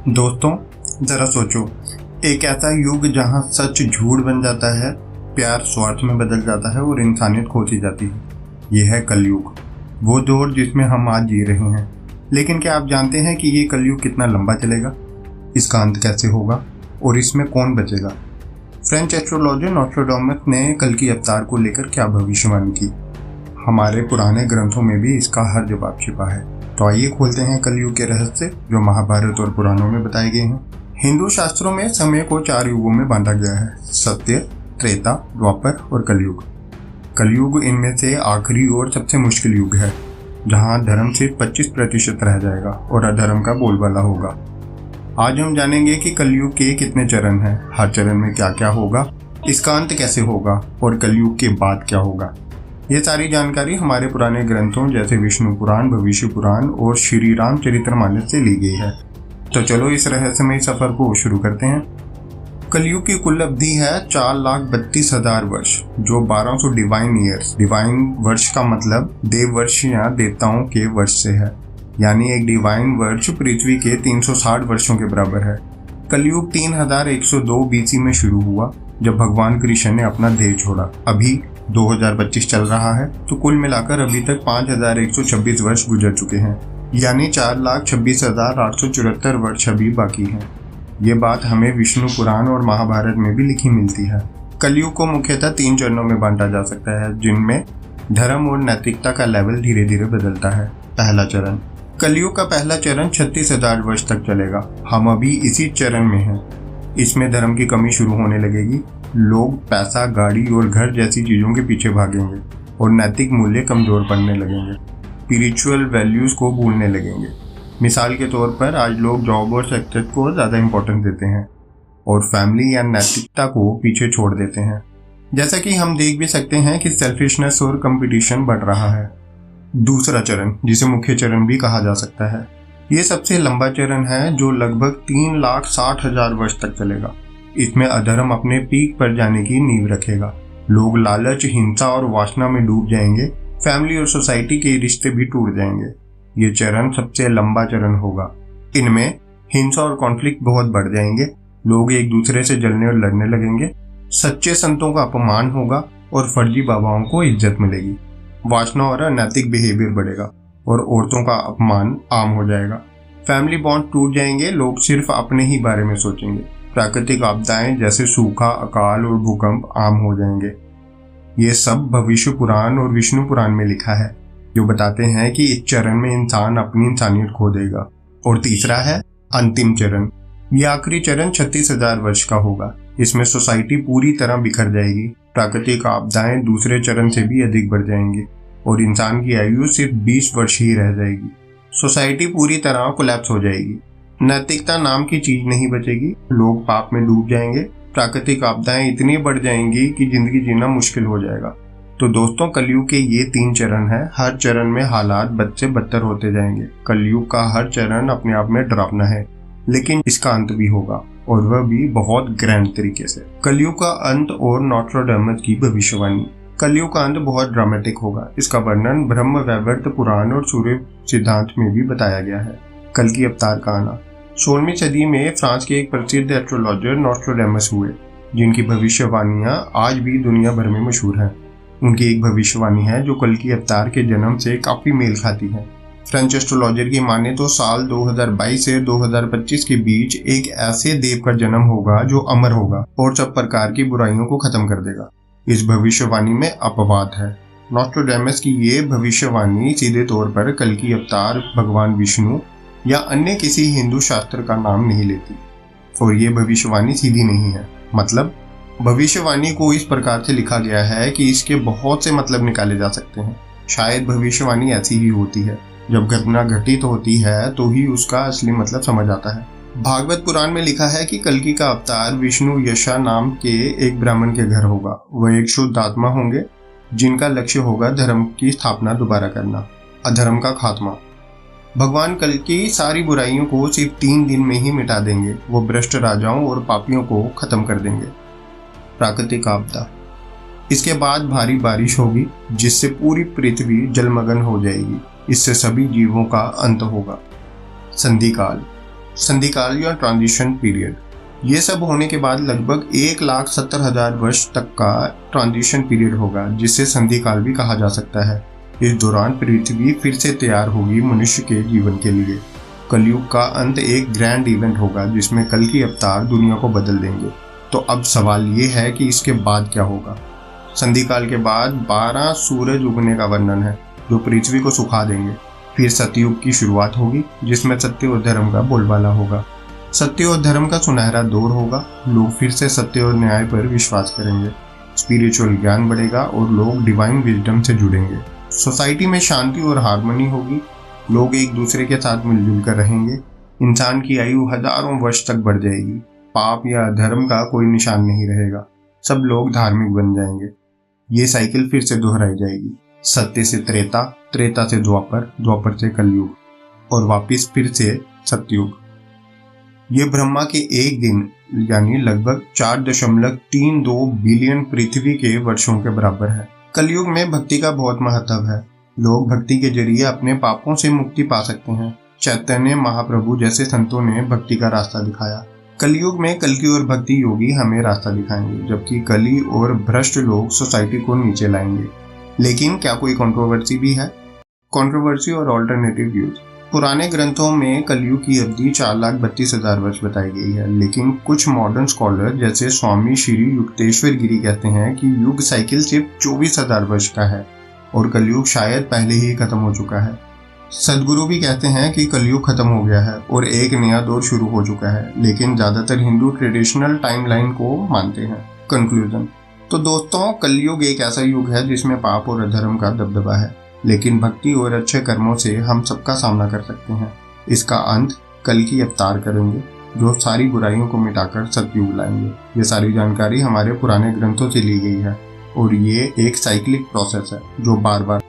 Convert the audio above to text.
दोस्तों, जरा सोचो, एक ऐसा युग जहां सच झूठ बन जाता है, प्यार स्वार्थ में बदल जाता है और इंसानियत खोती जाती है। यह है कलयुग, वो दौर जिसमें हम आज जी रहे हैं। लेकिन क्या आप जानते हैं कि ये कलयुग कितना लंबा चलेगा, इसका अंत कैसे होगा और इसमें कौन बचेगा? फ्रेंच एस्ट्रोलॉजर नोस्ट्राडामस ने कल की अवतार को लेकर क्या भविष्यवाणी की? हमारे पुराने ग्रंथों में भी इसका हर जवाब छिपा है। तो आइए खोलते हैं कलयुग के रहस्य जो महाभारत और पुराणों में बताए गए हैं। हिंदू शास्त्रों में समय को 4 युगों में बांटा गया है: सत्य, त्रेता, द्वापर और कलयुग। कलयुग इनमें से आखिरी और सबसे मुश्किल युग है, जहां धर्म सिर्फ 25% रह जाएगा और अधर्म का बोलबाला होगा। आज हम जानेंगे कि कलयुग के कितने चरण हैं, हर चरण में क्या क्या होगा, इसका अंत कैसे होगा और कलयुग के बाद क्या होगा। ये सारी जानकारी हमारे पुराने ग्रंथों जैसे विष्णु पुराण, भविष्य पुराण और श्री रामचरितमानस से ली गई है। तो चलो इस रहस्यमय सफर को शुरू करते हैं। कलयुग की कुल अवधि है 4,32,000 वर्ष, जो 1200 डिवाइन ईयर्स। डिवाइन वर्ष का मतलब देव वर्ष या देवताओं के वर्ष से है, यानी एक डिवाइन वर्ष पृथ्वी के 360 वर्षों के बराबर है। कलयुग 3102 बीसी में शुरू हुआ, जब भगवान कृष्ण ने अपना देह छोड़ा। अभी 2025 चल रहा है, तो कुल मिलाकर अभी तक 5126 वर्ष गुजर चुके हैं, यानी 4,26,874 वर्ष अभी बाकी हैं। ये बात हमें विष्णु पुराण और महाभारत में भी लिखी मिलती है। कलयुग को मुख्यतः 3 चरणों में बांटा जा सकता है, जिनमें धर्म और नैतिकता का लेवल धीरे धीरे बदलता है। पहला चरण, कलयुग का पहला चरण 36,000 वर्ष तक चलेगा। हम अभी इसी चरण में हैं। इसमें धर्म की कमी शुरू होने लगेगी। लोग पैसा, गाड़ी और घर जैसी चीजों के पीछे भागेंगे और नैतिक मूल्य कमजोर पड़ने लगेंगे। स्पिरिचुअल वैल्यूज को भूलने लगेंगे। मिसाल के तौर पर आज लोग जॉब और सक्सेस को ज़्यादा इंपॉर्टेंस देते हैं और फैमिली या नैतिकता को पीछे छोड़ देते हैं। जैसा कि हम देख भी सकते हैं कि सेल्फिशनेस और कंपटीशन बढ़ रहा है। दूसरा चरण, जिसे मुख्य चरण भी कहा जा सकता है, ये सबसे लंबा चरण है, जो लगभग 3,60,000 वर्ष तक चलेगा। इसमें अधर्म अपने पीक पर जाने की नींव रखेगा। लोग लालच, हिंसा और वासना में डूब जाएंगे। फैमिली और सोसाइटी के रिश्ते भी टूट जाएंगे। ये चरण सबसे लंबा चरण होगा। इनमें हिंसा और कॉन्फ्लिक्ट बहुत बढ़ जाएंगे। लोग एक दूसरे से जलने और लड़ने लगेंगे। सच्चे संतों का अपमान होगा और फर्जी बाबाओं को इज्जत मिलेगी। वासना और अनैतिक बिहेवियर बढ़ेगा और औरतों का अपमान आम हो जाएगा। फैमिली बॉन्ड टूट जाएंगे। लोग सिर्फ अपने ही बारे में सोचेंगे। प्राकृतिक आपदाएं जैसे सूखा, अकाल और भूकंप आम हो जाएंगे। ये सब भविष्य पुराण और विष्णु पुराण में लिखा है, जो बताते हैं कि इस चरण में इंसान अपनी इंसानियत खो देगा। और तीसरा है अंतिम चरण। ये आखिरी चरण 36,000 वर्ष का होगा। इसमें सोसाइटी पूरी तरह बिखर जाएगी। प्राकृतिक आपदाएं दूसरे चरण से भी अधिक बढ़ जाएंगी और इंसान की आयु सिर्फ 20 वर्ष ही रह जाएगी। सोसाइटी पूरी तरह कोलैप्स हो जाएगी। नैतिकता नाम की चीज नहीं बचेगी। लोग पाप में डूब जाएंगे। प्राकृतिक आपदाएं इतनी बढ़ जाएंगी कि जिंदगी जीना मुश्किल हो जाएगा। तो दोस्तों, कलयुग के ये 3 चरण हैं। हर चरण में हालात बद से बदतर होते जाएंगे। कलयुग का हर चरण अपने आप में डरावना है, लेकिन इसका अंत भी होगा, और वह भी बहुत ग्रैंड तरीके से। कलयुग का अंत और नोस्ट्राडामस की भविष्यवाणी। कलयुग का अंत बहुत ड्रामेटिक होगा। इसका वर्णन ब्रह्म वैवर्त पुराण और सूर्य सिद्धांत में भी बताया गया है। कल की अवतार का आना। 16वीं सदी में फ्रांस के एक प्रसिद्ध एस्ट्रोलॉजर नोस्ट्राडामस हुए, जिनकी भविष्यवाणियां आज भी दुनिया भर में मशहूर हैं। उनकी एक भविष्यवाणी है जो कल की अवतार के जन्म से काफी मेल खाती है। फ्रेंच एस्ट्रोलॉजर की माने तो साल 2022 से 2025 के बीच एक ऐसे देव का जन्म होगा जो अमर होगा और सब प्रकार की बुराइयों को खत्म कर देगा। इस भविष्यवाणी में अपवाद है। नोस्ट्राडामस की ये भविष्यवाणी सीधे तौर पर कल की अवतार भगवान विष्णु या अन्य किसी हिंदू शास्त्र का नाम नहीं लेती, और ये भविष्यवाणी सीधी नहीं है। मतलब भविष्यवाणी को इस प्रकार से लिखा गया है कि इसके बहुत से मतलब निकाले जा सकते हैं। शायद भविष्यवाणी ऐसी ही होती है, जब घटना घटित होती है तो ही उसका असली मतलब समझ आता है। भागवत पुराण में लिखा है कि कल्कि का अवतार विष्णु यशा नाम के एक ब्राह्मण के घर होगा। वह एक शुद्ध आत्मा होंगे, जिनका लक्ष्य होगा धर्म की स्थापना दोबारा करना, अधर्म का खात्मा। भगवान कल्कि सारी बुराइयों को सिर्फ 3 दिन में ही मिटा देंगे। वो भ्रष्ट राजाओं और पापियों को खत्म कर देंगे। प्राकृतिक आपदा। इसके बाद भारी बारिश होगी, जिससे पूरी पृथ्वी जलमग्न हो जाएगी। इससे सभी जीवों का अंत होगा। संधि काल। संधिकाल या ट्रांजिशन पीरियड, ये सब होने के बाद लगभग 1,70,000 वर्ष तक का ट्रांजिशन पीरियड होगा, जिसे संधिकाल भी कहा जा सकता है। इस दौरान पृथ्वी फिर से तैयार होगी मनुष्य के जीवन के लिए। कलयुग का अंत एक ग्रैंड इवेंट होगा जिसमें कल की अवतार दुनिया को बदल देंगे। तो अब सवाल ये है कि इसके बाद क्या होगा। संधिकाल के बाद 12 सूरज उगने का वर्णन है जो पृथ्वी को सुखा देंगे। फिर सतयुग की शुरुआत होगी जिसमें सत्य और धर्म का बोलबाला होगा। सत्य और धर्म का सुनहरा दौर होगा। लोग फिर से सत्य और न्याय पर विश्वास करेंगे। स्पिरिचुअल ज्ञान बढ़ेगा और लोग डिवाइन विजडम से जुड़ेंगे। सोसाइटी में शांति और हार्मनी होगी। लोग एक दूसरे के साथ मिलजुल कर रहेंगे। इंसान की आयु हजारों वर्ष तक बढ़ जाएगी। पाप या धर्म का कोई निशान नहीं रहेगा। सब लोग धार्मिक बन जाएंगे। ये साइकिल फिर से दोहराई जाएगी। सत्य से त्रेता, त्रेता से द्वापर, द्वापर से कलयुग और वापिस फिर से सतयुग। ये ब्रह्मा के एक दिन यानी लगभग 4.32 बिलियन पृथ्वी के वर्षों के बराबर है। कलयुग में भक्ति का बहुत महत्व है। लोग भक्ति के जरिए अपने पापों से मुक्ति पा सकते हैं। चैतन्य महाप्रभु जैसे संतों ने भक्ति का रास्ता दिखाया। कलयुग में कल्कि और भक्ति योगी हमें रास्ता दिखाएंगे, जबकि कली और भ्रष्ट लोग सोसाइटी को नीचे लाएंगे। लेकिन क्या कोई कंट्रोवर्सी भी है? कंट्रोवर्सी और ऑल्टरनेटिव व्यूज। पुराने ग्रंथों में कलयुग की अवधि 4,32,000 वर्ष बताई गई है, लेकिन कुछ मॉडर्न स्कॉलर जैसे स्वामी श्री युक्तेश्वर गिरी कहते हैं कि युग साइकिल सिर्फ 24,000 वर्ष का है और कलयुग शायद पहले ही खत्म हो चुका है। सदगुरु भी कहते हैं कि कलयुग खत्म हो गया है और एक नया दौर शुरू हो चुका है, लेकिन ज्यादातर हिंदू ट्रेडिशनल टाइमलाइन को मानते हैं। कंक्लूजन। तो दोस्तों, कलयुग एक ऐसा युग है जिसमें पाप और अधर्म का दबदबा है, लेकिन भक्ति और अच्छे कर्मों से हम सबका सामना कर सकते हैं। इसका अंत कल की अवतार करेंगे जो सारी बुराइयों को मिटाकर सतयुग लाएंगे। ये सारी जानकारी हमारे पुराने ग्रंथों से ली गई है और ये एक साइक्लिक प्रोसेस है जो बार बार